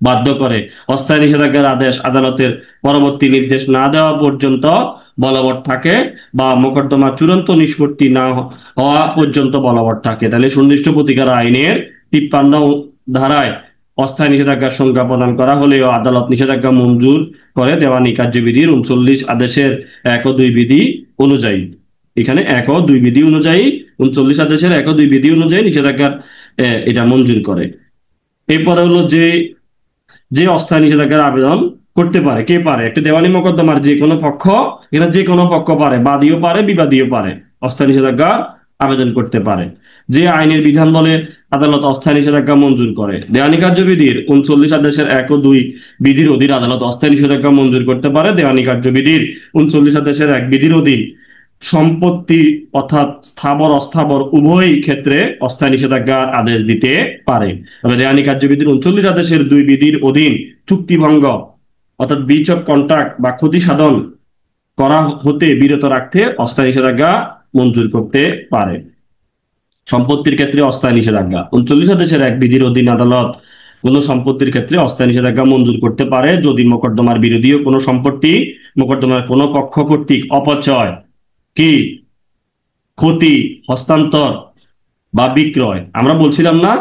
বাধ্য করে। অস্থায়ী নিষেধাজ্ঞার আদেশ আদালতের পরবর্তী নির্দেশ না দেওয়া পর্যন্ত বলবৎ থাকে বা মোকদ্দমা চূড়ান্ত নিষ্পত্তি না হওয়া পর্যন্ত বলবৎ থাকে। তাহলে সুনির্দিষ্ট প্রতিকার আইনের 53 ধারায় অস্থায়ী নিষেধাজ্ঞার সংজ্ঞা প্রদান করা হলেও আদালত নিষেধাজ্ঞা মঞ্জুর করে দেওয়ানি কার্যবিধির 39 আদেশের 1 ও 2 বিধি অনুযায়ী। এখানে 1 ও 2 বিধি অনুযায়ী, 39 আদেশের 1 ও 2 বিধি অনুযায়ী নিষেধাজ্ঞার এটা মঞ্জুর করে। এরপরে হলো যে যে অস্থায়ী নিষেধাজ্ঞার আবেদন করতে পারে, কে পারে, একটা দেওয়ানি মোকদ্দমার যে কোনো পক্ষ, এরা যে কোনো পক্ষ পারে, বাদীও পারে বিবাদীও পারে অস্থায়ী নিষেধাজ্ঞা আবেদন করতে পারে। যে আইনের বিধান বলে আদালত অস্থায়ী নিষেধাজ্ঞা মঞ্জুর করে। দেওয়ানি কার্যবিধির 39 আদেশের 1 ও 2 বিধির অধীন আদালত অস্থায়ী নিষেধাজ্ঞা মঞ্জুর করতে পারে। দেওয়ানি কার্যবিধির 39 আদেশের 1 বিধির অধীন সম্পত্তি অর্থাৎ স্থাবর অস্থাবর উভয় ক্ষেত্রে অস্থায়ী নিষেধাজ্ঞার আদেশ দিতে পারে। তবে দেওয়ানি কার্যবিধির 39 আদেশের 2 বিধির অধীন চুক্তিভঙ্গ অর্থাৎ ব্রিচ অফ কন্ট্রাক্ট বা ক্ষতি সাধন করা হতে বিরত রাখতে অস্থায়ী নিষেধাজ্ঞা মঞ্জুর করতে পারে। সম্পত্তির ক্ষেত্রে অস্থায়ী নিষেধাজ্ঞা 39 আদেশের 1 বিধির অধীন আদালত কোনো সম্পত্তির ক্ষেত্রে অস্থায়ী নিষেধাজ্ঞা মঞ্জুর করতে পারে যদি মোকদ্দমার বিরোধীয় কোনো সম্পত্তি মোকদ্দমার কোনো পক্ষ কর্তৃক অপচয়, কি, ক্ষতি, হস্তান্তর বা বিক্রয়, আমরা বলছিলাম না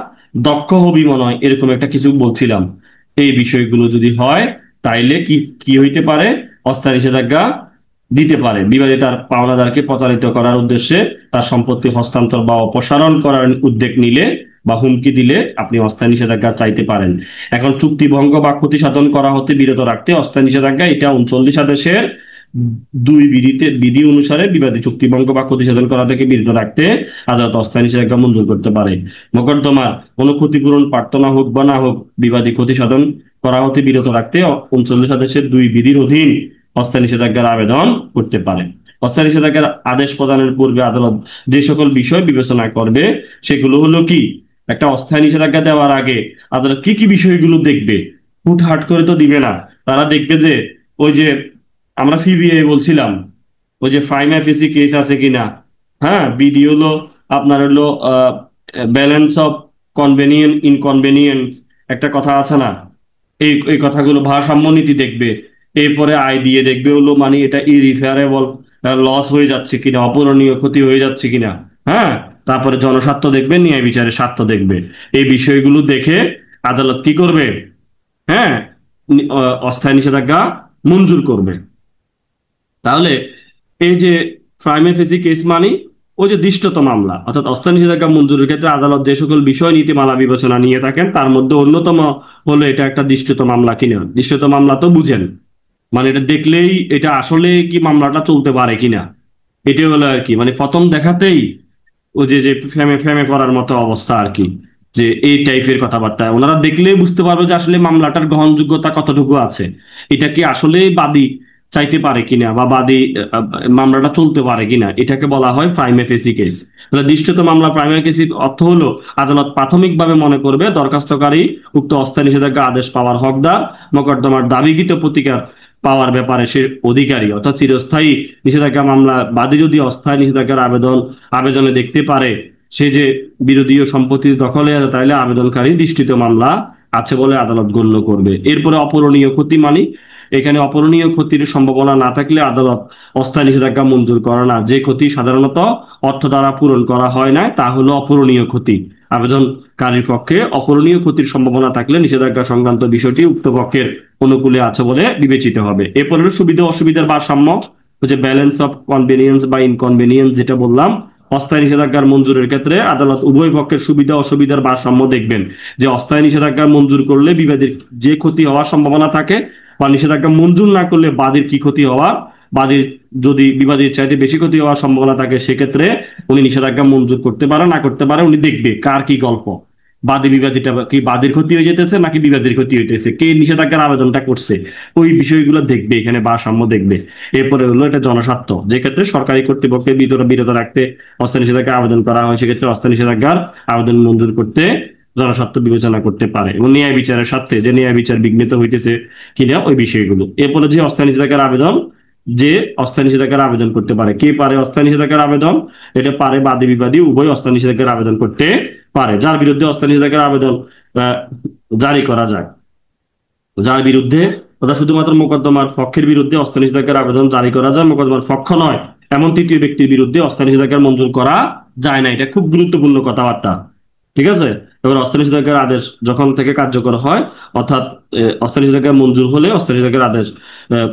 দক্ষ বিমনয় এরকম একটা কিছু বলছিলাম, এই বিষয়গুলো যদি হয় তাইলে কি কি হইতে পারে, অস্থায়ী নিষেধাজ্ঞা দিতে পারে। বিবাদী তার পাওনাদারকে প্রতারিত করার উদ্দেশ্যে তার সম্পত্তি হস্তান্তর বা অপসারণ করার উদ্যোগ নিলে বা হুমকি দিলে আপনি অস্থায়ী নিষেধাজ্ঞা চাইতে পারেন। এখন চুক্তি ভঙ্গ বা ক্ষতি সাধন করা হতে বিরত রাখতে অস্থায়ী নিষেধাজ্ঞা, এটা 39 আদেশের 2 বিধি অনুসারে বিবাদী চুক্তি ভঙ্গ বা ক্ষতি সাধন করা থেকে বিরত রাখতে আদালত অস্থায়ী নিষেধাজ্ঞা মঞ্জুর করতে পারে। মোকদ্দমার কোনো ক্ষতিপূরণ প্রার্থনা হোক বা না হোক বিবাদী ক্ষতি সাধন করা হতে বিরত রাখতে 39 আদেশের 2 বিধির অধীন অস্থায়ী নিষেধাজ্ঞার আবেদন করতে পারে। অস্থায়ী নিষেধাজ্ঞার আদেশ প্রদানের পূর্বে আদালত যে সকল বিষয় বিবেচনা করবে সেগুলো হলো কি, একটা অস্থায়ী নিষেধাজ্ঞা দেওয়ার আগে আদালত কি কি বিষয়গুলো দেখবে, হুটহাট করে তো দিবে না। তারা দেখবে যে ওই যে আমরা ফিবিএ বলছিলাম, ওই যে প্রাইম এফিসি কেস আছে কিনা, হ্যাঁ, বিধি হলো আপনার হলো ব্যালেন্স অফ কনভেনিয়েন্ট ইনকনভেনিয়েন্স, একটা কথা আছে না, এই এই কথাগুলো ভারসাম্য নীতি দেখবে। এরপরে আয় দিয়ে দেখবে হলো মানে এটা ইরিফেয়ারেবল লস হয়ে যাচ্ছে কিনা, অপূরণীয় ক্ষতি হয়ে যাচ্ছে কিনা। হ্যাঁ, তারপরে জনস্বার্থ দেখবে, ন্যায় বিচারের স্বার্থ দেখবে। এই বিষয়গুলো দেখে আদালত কি করবে, হ্যাঁ, অস্থায়ী নিষেধাজ্ঞা মঞ্জুর করবে। তাহলে এই যে প্রাইম ফেসি কেস মানে ওই যে দৃষ্টত মামলা, অর্থাৎ অস্থায়ী নিষেধাজ্ঞা মঞ্জুরের ক্ষেত্রে আদালত যে সকল বিষয় নীতিমালা বিবেচনা নিয়ে থাকেন তার মধ্যে অন্যতম হলো এটা একটা দৃষ্টত মামলা কিনা। দৃষ্টত মামলা তো বুঝেন, মানে এটা দেখলেই এটা আসলে কি মামলাটা চলতে পারে কিনা, এটা হলো আর কি, মানে প্রথম দেখাতেই ওই যে যে ফেমে ফেমে করার মতো অবস্থা আর কি, যে এই টাইপের কথাবার্তা ওনারা দেখলেই বুঝতে পারবে যে আসলে মামলাটার গ্রহণযোগ্যতা কতটুকু আছে, এটা কি আসলে বাদী চাইতে পারে কিনা বা বাদী মামলাটা চলতে পারে কিনা, এটাকে বলা হয় প্রাইমা ফেসি কেস। তাহলে দৃশ্যত মামলা প্রাইমা ফেসি অর্থ হলো আদালত প্রাথমিকভাবে মনে করবে দরখাস্তকারী উক্ত অস্থায়ী নিষেধাজ্ঞা আদেশ পাওয়ার হকদার, মোকদ্দমার দাবিকৃত প্রতিকার পাওয়ার ব্যাপারে সে অধিকারী। অর্থাৎ চিরস্থায়ী নিষেধাজ্ঞা মামলা বাদী যদি অস্থায়ী নিষেধাজ্ঞার আবেদনে দেখতে পারে সে যে বিরোধী সম্পত্তি দখলে আছে, তাইলে আবেদনকারী দৃষ্টিত মামলা আছে বলে আদালত গণ্য করবে। এরপরে অপূরণীয় ক্ষতি মানে, এখানে অপূরণীয় ক্ষতির সম্ভাবনা না থাকলে আদালত অস্থায়ী নিষেধাজ্ঞা মঞ্জুর করে না। যে ক্ষতি সাধারণত অর্থ দ্বারা পূরণ করা হয় না তা হলো অপূরণীয় ক্ষতি। আবেদনকারীর পক্ষে অপূরণীয় ক্ষতির সম্ভাবনা থাকলে নিষেধাজ্ঞা সংক্রান্ত বিষয়টি উক্ত পক্ষের অনুকূলে আছে বলে বিবেচিত হবে। এরপর হলো সুবিধা অসুবিধার ভারসাম্য, হচ্ছে ব্যালেন্স অফ কনভেনিয়েন্স বা ইনকনভেনিয়েন্স, যেটা বললাম। অস্থায়ী নিষেধাজ্ঞার মঞ্জুরের ক্ষেত্রে আদালত উভয় পক্ষের সুবিধা অসুবিধার ভারসাম্য দেখবেন, যে অস্থায়ী নিষেধাজ্ঞা মঞ্জুর করলে বিবাদীর যে ক্ষতি হওয়ার সম্ভাবনা থাকে, বা নিষেধাজ্ঞা মঞ্জুর না করলে বাদীর কি ক্ষতি হওয়ার, বাদীর যদি বিবাদীর চাইতে বেশি ক্ষতি হওয়ার সম্ভাবনা থাকে সেক্ষেত্রে উনি নিষেধাজ্ঞা মঞ্জুর করতে পারে না করতে পারে, উনি দেখবে কার কি গল্প, বাদী বিবাদীটা কি বাদীর ক্ষতি হয়ে যেতেছে নাকি বিবাদীর ক্ষতি হইতেছে, কে নিষেধাজ্ঞার আবেদনটা করছে, ওই বিষয়গুলো দেখবে, এখানে ভারসাম্য দেখবে। এরপরে হলো এটা জনস্বার্থ, যে ক্ষেত্রে সরকারি কর্তৃপক্ষের বিরত রাখতে অস্থায়ী নিষেধাজ্ঞা আবেদন করা হয়, সেক্ষেত্রে অস্থায়ী নিষেধাজ্ঞার আবেদন মঞ্জুর করতে জনস্বার্থ বিবেচনা করতে পারে, এবং ন্যায় বিচারের স্বার্থে যে ন্যায় বিচার বিঘ্নিত হইতেছে কিনা ওই বিষয়গুলো। এরপরে যে অস্থায়ী নিষেধাজ্ঞার আবেদন, যে অস্থায়ী নিষেধাজ্ঞার আবেদন করতে পারে, কে পারে অস্থায়ী নিষেধাজ্ঞার আবেদন? এটা পারে বাদী বিবাদী উভয় অস্থায়ী নিষেধাজ্ঞার আবেদন করতে পারে। যার বিরুদ্ধে অস্থায়ী নিষেধাজ্ঞার আবেদন আহ, জারি করা যায়, যার বিরুদ্ধে, অর্থাৎ শুধুমাত্র মোকদ্দমার পক্ষের বিরুদ্ধে অস্থায়ী নিষেধাজ্ঞার আবেদন জারি করা যায়, মোকদ্দমার পক্ষ নয় এমন তৃতীয় ব্যক্তির বিরুদ্ধে অস্থায়ী নিষেধাজ্ঞা মঞ্জুর করা যায় না। এটা খুব গুরুত্বপূর্ণ কথাবার্তা, ঠিক আছে? এবার অস্থায়ী নিষেধাজ্ঞার আদেশ যখন থেকে কার্যকর হয়, অর্থাৎ অস্থায়ী নিষেধাজ্ঞা মঞ্জুর হলে অস্থায়ী নিষেধাজ্ঞার আদেশ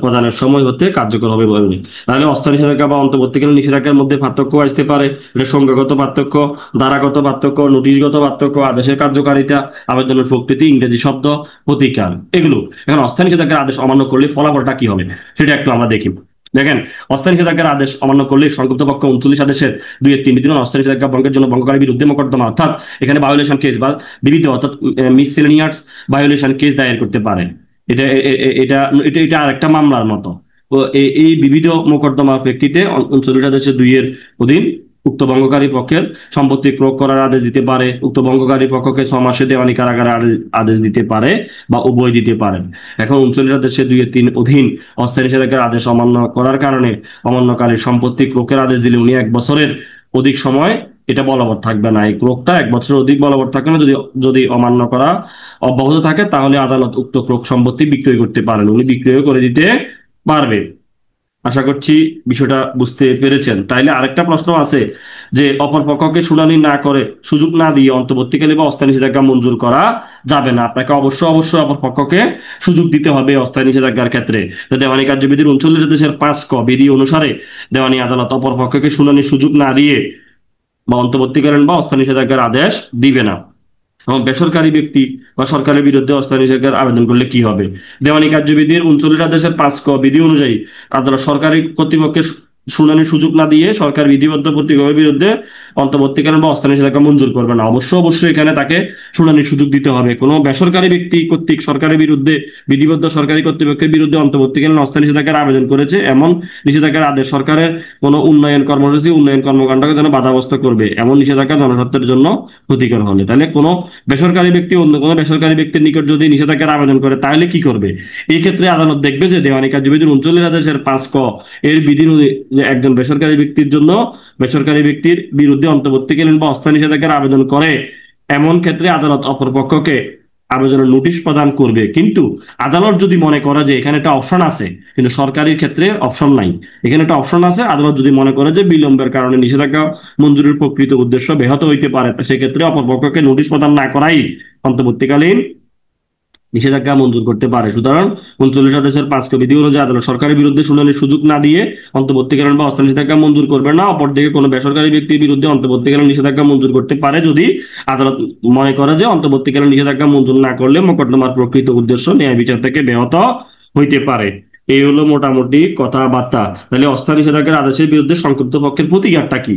প্রদানের সময় হতে কার্যকর হবে বলে। তাহলে অস্থায়ী নিষেধাজ্ঞা বা অন্তর্বর্তীকালীন নিষেধাজ্ঞার মধ্যে পার্থক্য আসতে পারে। এটা সংজ্ঞাগত পার্থক্য, ধারাগত পার্থক্য, নোটিশগত পার্থক্য, আদেশের কার্যকারিতা, আবেদনের প্রকৃতি, ইংরেজি শব্দ, প্রতিকার, এগুলো। এখন অস্থায়ী নিষেধাজ্ঞার আদেশ অমান্য করলে ফলাফলটা কি হবে সেটা একটু আমরা দেখি। দেখেন, অস্থায়ী নিষেধাজ্ঞার আদেশ অমান্য করলে সংক্ষিপ্ত পক্ষ 39 আদেশের 2-3 বিধান অস্থায়ী নিষেধাজ্ঞা ভঙ্গের জন্য ভঙ্গকারীর বিরুদ্ধে মোকদ্দমা, অর্থাৎ এখানে ভায়োলেশন কেস বা বিবিধ, অর্থাৎ মিসসেলেনিয়াস ভায়োলেশন কেস দায়ের করতে পারে। এটা এটা এটা এটা আরেকটা মামলার মতো। তো এই বিবিধ মোকদ্দমার প্রেক্ষিতে 39 আদেশের 2 এর অধীন উক্ত ভঙ্গকারী পক্ষের সম্পত্তি ক্রয় করার আদেশ দিতে পারে, উক্ত ভঙ্গকারী পক্ষকে 6 মাসে দেওয়ানি কারাগারে আদেশ দিতে পারে বা উভয় দিতে পারেন। এখন 39 আদেশের 2-3 অধীন অস্থায়ী নিষেধাজ্ঞার আদেশ অমান্য করার কারণে অমান্যকারীর সম্পত্তি ক্রয়ের আদেশ দিলে উনি 1 বছরের অধিক সময় এটা বলবৎ থাকবে না। এই ক্রোকটা 1 বছরের অধিক বলবৎ থাকবে না। যদি যদি অমান্য করা অব্যাহত থাকে তাহলে আদালত উক্ত ক্রোক সম্পত্তি বিক্রয় করতে পারেন, উনি বিক্রয় করে দিতে পারবে। আশা করছি বিষয়টা বুঝতে পেরেছেন। তাইলে আরেকটা প্রশ্ন আছে যে অপর পক্ষকে শুনানি না করে সুযোগ না দিয়ে অন্তর্বর্তীকালীন বা অস্থায়ী নিষেধাজ্ঞা মঞ্জুর করা যাবে না। আপনাকে অবশ্যই অপর পক্ষকে সুযোগ দিতে হবে অস্থায়ী নিষেধাজ্ঞার ক্ষেত্রে। দেওয়ানি কার্যবিধির 39 দেশের 5 ক বিধি অনুসারে দেওয়ানি আদালত অপর পক্ষকে শুনানির সুযোগ না দিয়ে বা অন্তর্বর্তীকালীন বা অস্থায়ী নিষেধাজ্ঞার আদেশ দিবে না। এবং বেসরকারি ব্যক্তি বা সরকারের বিরুদ্ধে অস্থায়ী নিষেধাজ্ঞার আবেদন করলে কি হবে? দেওয়ানি কার্যবিধির 39 আদেশের 5 ক বিধি অনুযায়ী আদালত সরকারি কর্তৃপক্ষের শুনানির সুযোগ না দিয়ে সরকার বিধিবদ্ধ কর্তৃপক্ষের বিরুদ্ধে অন্তর্বর্তীকালীন বা অস্থায়ী নিষেধাজ্ঞা মঞ্জুর করবে না। অবশ্যই এখানে তাকে শুনানির সুযোগ দিতে হবে। কোনো বেসরকারি ব্যক্তি কর্তৃক সরকারের বিরুদ্ধে বিধিবদ্ধ সরকারি কর্তৃপক্ষের বিরুদ্ধে অন্তর্বর্তীকালীন অস্থায়ী নিষেধাজ্ঞার আবেদন করেছে, এমন নিষেধাজ্ঞার আদেশ সরকারের কোনো উন্নয়ন কর্মসূচি, উন্নয়ন কর্মকাণ্ডকে যেন বাধাগ্রস্ত করবে, এমন নিষেধাজ্ঞা জনস্বার্থের জন্য ক্ষতিকর হলে। তাহলে কোনো বেসরকারি ব্যক্তি অন্য কোনো বেসরকারি ব্যক্তির নিকট যদি নিষেধাজ্ঞার আবেদন করে তাহলে কি করবে? এই ক্ষেত্রে আদালত দেখবে যে দেওয়ানি কার্যবিধির 39 আদেশের 5 ক এর বিধি একজন বেসরকারি ব্যক্তির জন্য বেসরকারি ব্যক্তির বিরুদ্ধে অন্তর্বর্তীকালীন বা অস্থায়ী নিষেধাজ্ঞার আবেদন করে, এমন ক্ষেত্রে আদালত অপর পক্ষকে আবেদনের নোটিশ প্রদান করবে। কিন্তু আদালত যদি মনে করে যে এখানে একটা অপশন আছে, কিন্তু সরকারের ক্ষেত্রে অপশন নাই, এখানে একটা অপশন আছে, আদালত যদি মনে করে যে বিলম্বের কারণে নিষেধাজ্ঞা মঞ্জুরের প্রকৃত উদ্দেশ্য ব্যাহত হইতে পারে, সেক্ষেত্রে অপর পক্ষকে নোটিশ প্রদান না করাই অন্তর্বর্তীকালীন নিষেধাজ্ঞা মঞ্জুর করতে পারে। সুতরাং 39 আদেশের 5 ক বিধি অনুযায়ী আদালত সরকারের বিরুদ্ধে শুনানির সুযোগ না দিয়ে অন্তর্বর্তীকালীন বা অস্থায়ী নিষেধাজ্ঞা মঞ্জুর করবে না। অপরদিকে কোনো বেসরকারি ব্যক্তির বিরুদ্ধে অন্তর্বর্তীকালীন নিষেধাজ্ঞা মঞ্জুর করতে পারে যদি আদালত মনে করে যে অন্তর্বর্তীকালীন নিষেধাজ্ঞা মঞ্জুর না করলে মোকদ্দমার প্রকৃত উদ্দেশ্য ন্যায় বিচার থেকে ব্যাহত হইতে পারে। এই হলো মোটামুটি কথাবার্তা। তাহলে অস্থায়ী নিষেধাজ্ঞার আদেশের বিরুদ্ধে সংক্ষিপ্ত পক্ষের প্রতিকারটা কি?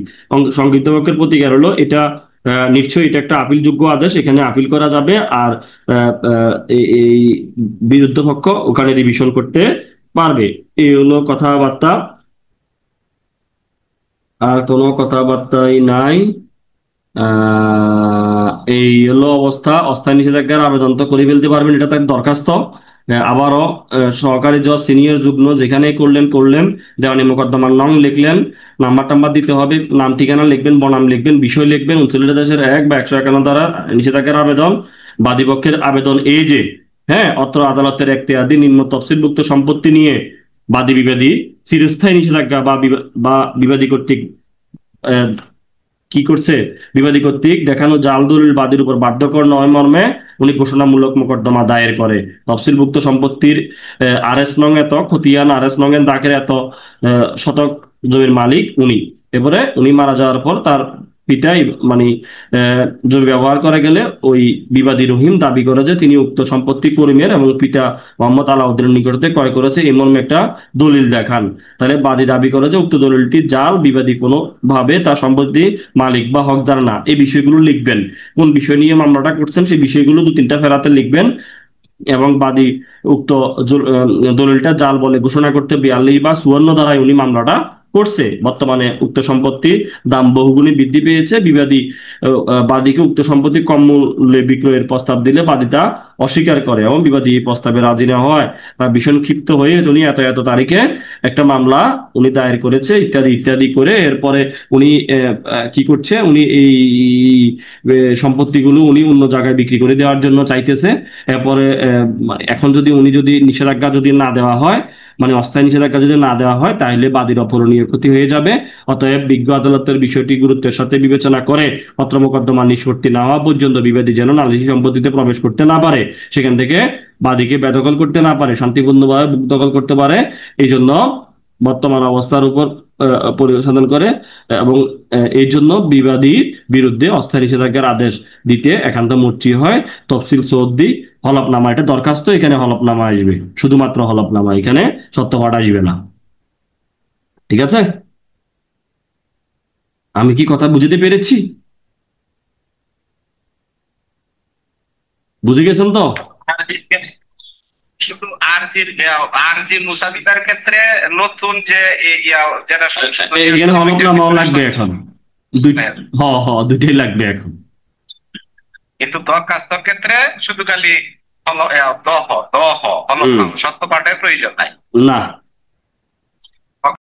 সংক্ষিপ্ত পক্ষের প্রতিকার হলো এটা নিশ্চয়ই এটা একটা আপিলযোগ্য আদেশ, এখানে আপিল করা যাবে। আর এই বিরুদ্ধ পক্ষ ওখানে রিভিশন করতে পারবে। এই হলো কথাবার্তা, আর কোনো কথাবার্তাই নাই। এই হলো অবস্থা। অস্থায়ী নিষেধাজ্ঞার আবেদন তো করে ফেলতে পারবেন, এটা তার দরখাস্ত। আবারও সহকারী জজ, সিনিয়র যুগ্ম যেখানে করলেন, দেওয়ানি মোকদ্দমার নং লিখলেন, নাম্বার টাম্বার দিতে হবে, নাম ঠিকানা লিখবেন, বনাম লিখবেন, বিষয় লিখবেন, 39-1 বা 151 দ্বারা নিষেধাজ্ঞার আবেদন, বাদীপক্ষের আবেদন এই যে, হ্যাঁ, অত্র আদালতের এখতিয়ারাধীন নিম্ন তফসিলভুক্ত সম্পত্তি নিয়ে বাদী বিবাদী চিরস্থায়ী নিষেধাজ্ঞা বা বিবাদী কর্তৃক আহ, কি করছে, বিবাদী কর্তৃক দেখানো জাল দলিল বাদীর উপর বাধ্যকর নয় মর্মে উনি ঘোষণামূলক মোকদ্দমা দায়ের করে। তফসিলভুক্ত সম্পত্তির আরএস নং এত, খতিয়ান আরএস নং এর দাগের এত শতক জমির মালিক উনি। এবারে উনি মারা যাওয়ার পর তার পিতাই মানে জমি ব্যবহার করা গেলে ওই বিবাদী রহিম দাবি করে যে তিনি উক্ত সম্পত্তি করিমের এবং পিতা মোহাম্মদ আলাউদ্দিনের নিকট হতে ক্রয় করেছে, এই মর্মে একটা দলিল দেখান। তাহলে বাদী দাবি করে যে উক্ত দলিলটি জাল, বিবাদী কোনো ভাবে তার সম্পত্তি মালিক বা হকদার না। এই বিষয়গুলো লিখবেন, কোন বিষয় নিয়ে মামলাটা করছেন সেই বিষয়গুলো 2-3টা ফেরাতে লিখবেন। এবং বাদী উক্ত দলিলটা জাল বলে ঘোষণা করতে 42 বা 54 ধারায় উনি মামলাটা করছে। বর্তমানে উক্ত সম্পত্তির দাম বহুগুণে বৃদ্ধি পেয়েছে। বাদীকে উক্ত সম্পত্তি কম মূল্যে বিক্রয়ের প্রস্তাব দিলে বাদী তা অস্বীকার করে এবং বিবাদী এই প্রস্তাবে রাজি না হয় বা ভীষণ ক্ষিপ্ত হয়ে উনি এত এত তারিখে একটা মামলা উনি দায়ের করেছে, ইত্যাদি ইত্যাদি করে এরপরে উনি কি করছে, উনি এই সম্পত্তিগুলো উনি অন্য জায়গায় বিক্রি করে দেওয়ার জন্য চাইতেছে। এরপরে এখন যদি নিষেধাজ্ঞা যদি না দেওয়া হয়, মানে অস্থায়ী নিষেধাজ্ঞা যদি না দেওয়া হয়, তাহলে বাদীর অপূরণীয় ক্ষতি হয়ে যাবে। অতএব বিজ্ঞ আদালতের বিষয়টি গুরুত্বের সাথে বিবেচনা করে পত্র মোকদ্দমা নিষ্পত্তি না হওয়া পর্যন্ত বিবাদী যেন নালিশি সম্পত্তিতে প্রবেশ করতে না পারে, সেখান থেকে বাদীকে বেদখল করতে না পারে, শান্তিপূর্ণভাবে দখল করতে পারে। এই জন্য বর্তমান অবস্থার উপর পরিশোধন করে এবং এই জন্য বিবাদীর বিরুদ্ধে অস্থায়ী নিষেধাজ্ঞার আদেশ দিতে একান্ত মর্জি হয়। তফসিল সৌদ্দি হলফনামা, এটা দরখাস্ত, এখানে হলফনামা আসবে, শুধুমাত্র হলফনামা, এখানে সত্যপাঠ আসবে না। ঠিক আছে? আমি কি কথা বুঝতে পেরেছি? বুঝে গেছেন তো? শুধু আরজি মুসাবিদার ক্ষেত্রে নতুন যে যেটা এখানে হলফনামাও লাগবে এখন, দুইটাই লাগবে এখন। কিন্তু দরখাস্তর ক্ষেত্রে শুধু খালি দহ দহ হলফনামা, সত্য পাঠের প্রয়োজন নাই। না।